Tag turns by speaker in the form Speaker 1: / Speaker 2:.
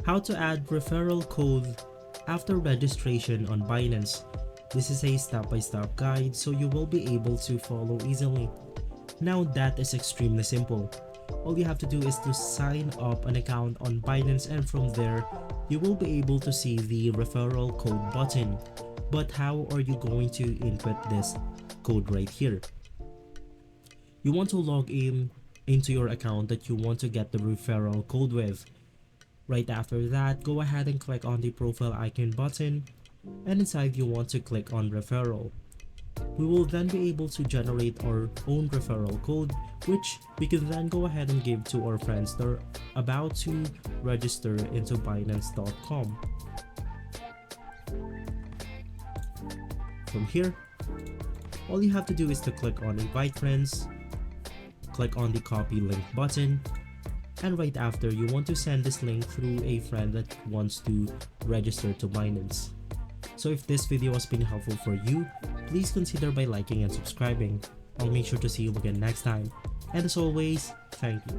Speaker 1: How to add referral code after registration on Binance. This is a step-by-step guide so you will be able to follow easily. Now that is extremely simple. All you have to do is to sign up an account on Binance, and from there you will be able to see the referral code button. But how are you going to input this code right here? You want to log in into your account that you want to get the referral code with. Right after that, go ahead and click on the profile icon button, and inside you want to click on referral. We will then be able to generate our own referral code, which we can then go ahead and give to our friends that are about to register into Binance.com. From here, all you have to do is to click on invite friends, click on the copy link button, and right after you want to send this link through a friend that wants to register to Binance. So if this video has been helpful for you, please consider by liking and subscribing. I'll make sure to see you again next time. And as always, thank you.